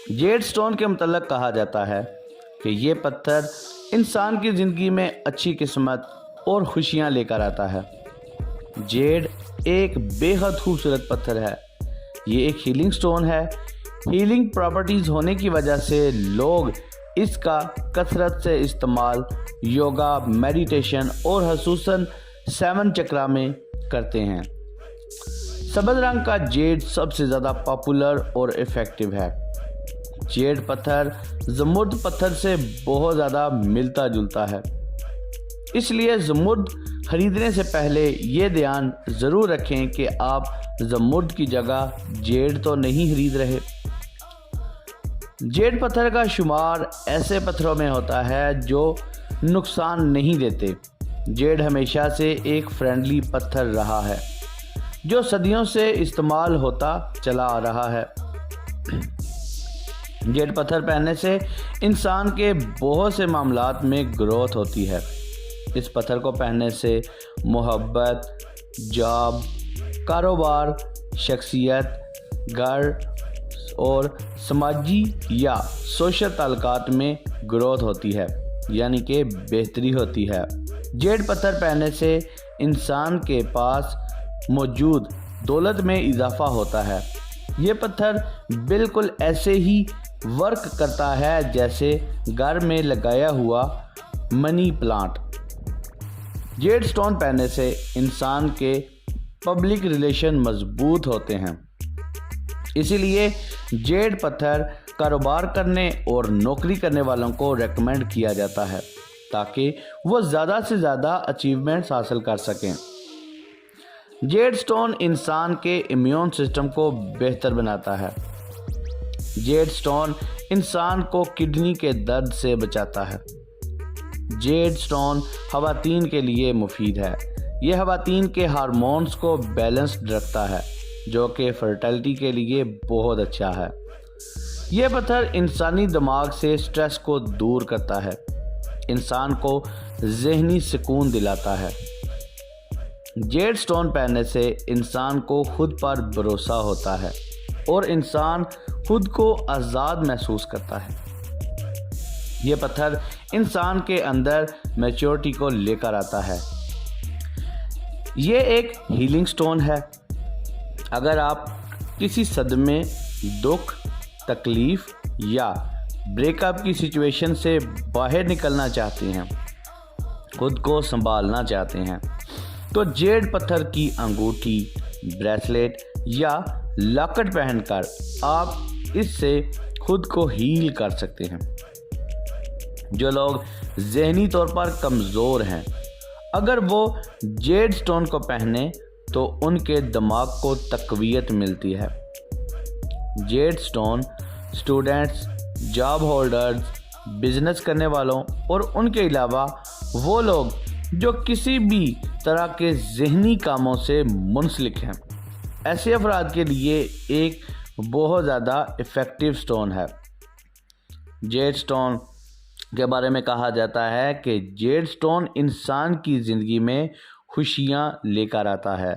Z stone के मतलब कहा जाता है कि ये पत्थर इंसान की ज़िंदगी में अच्छी किस्मत और खुशियाँ लेकर आता है। जेड एक बेहद खूबसूरत पत्थर है। ये एक हीलिंग स्टोन है। हीलिंग प्रॉपर्टीज़ होने की वजह से लोग इसका कसरत से इस्तेमाल योगा, मेडिटेशन और हुसूसन 7 चक्रा में करते हैं। सब्ज़ रंग का जेड सबसे ज़्यादा पॉपुलर और इफ़ेक्टिव है। जेड पत्थर ज़मुर्द पत्थर से बहुत ज़्यादा मिलता जुलता है, इसलिए ज़मुर्द खरीदने से पहले ये ध्यान ज़रूर रखें कि आप ज़मुर्द की जगह जेड तो नहीं खरीद रहे। जेड पत्थर का शुमार ऐसे पत्थरों में होता है जो नुकसान नहीं देते। जेड हमेशा से एक फ्रेंडली पत्थर रहा है जो सदियों से इस्तेमाल होता चला आ रहा है। जेड पत्थर पहनने से इंसान के बहुत से मामलात में ग्रोथ होती है। इस पत्थर को पहनने से मोहब्बत, जॉब, कारोबार, शख्सियत, घर और समाजी या सोशल ताल्लुकात में ग्रोथ होती है, यानी कि बेहतरी होती है। जेड पत्थर पहनने से इंसान के पास मौजूद दौलत में इजाफा होता है। ये पत्थर बिल्कुल ऐसे ही वर्क करता है जैसे घर में लगाया हुआ मनी प्लांट। जेड स्टोन पहनने से इंसान के पब्लिक रिलेशन मजबूत होते हैं, इसीलिए जेड पत्थर कारोबार करने और नौकरी करने वालों को रेकमेंड किया जाता है ताकि वो ज़्यादा से ज़्यादा अचीवमेंट्स हासिल कर सकें। जेड स्टोन इंसान के इम्यून सिस्टम को बेहतर बनाता है। जेड स्टोन इंसान को किडनी के दर्द से बचाता है। जेड स्टोन खवातीन के लिए मुफीद है। यह खवातीन के हार्मोन्स को बैलेंस्ड रखता है, जो कि फर्टिलिटी के लिए बहुत अच्छा है। यह पत्थर इंसानी दिमाग से स्ट्रेस को दूर करता है, इंसान को ज़हनी सुकून दिलाता है। जेड स्टोन पहनने से इंसान को खुद पर भरोसा होता है और इंसान खुद को आज़ाद महसूस करता है। यह पत्थर इंसान के अंदर मैच्योरिटी को लेकर आता है। यह एक हीलिंग स्टोन है। अगर आप किसी सदमे, दुख, तकलीफ़ या ब्रेकअप की सिचुएशन से बाहर निकलना चाहते हैं, खुद को संभालना चाहते हैं, तो जेड पत्थर की अंगूठी, ब्रेसलेट या लॉकेट पहनकर आप इससे खुद को हील कर सकते हैं। जो लोग ज़हनी तौर पर कमज़ोर हैं, अगर वो जेड स्टोन को पहने तो उनके दिमाग को तक़वियत मिलती है। Z stone students, job holders, business करने वालों और उनके अलावा वो लोग जो किसी भी तरह के ज़हनी कामों से मुंसलिक हैं, ऐसे अफराद के लिए एक बहुत ज़्यादा इफ़ेक्टिव स्टोन है। जेड स्टोन के बारे में कहा जाता है कि जेड स्टोन इंसान की ज़िंदगी में खुशियाँ लेकर आता है।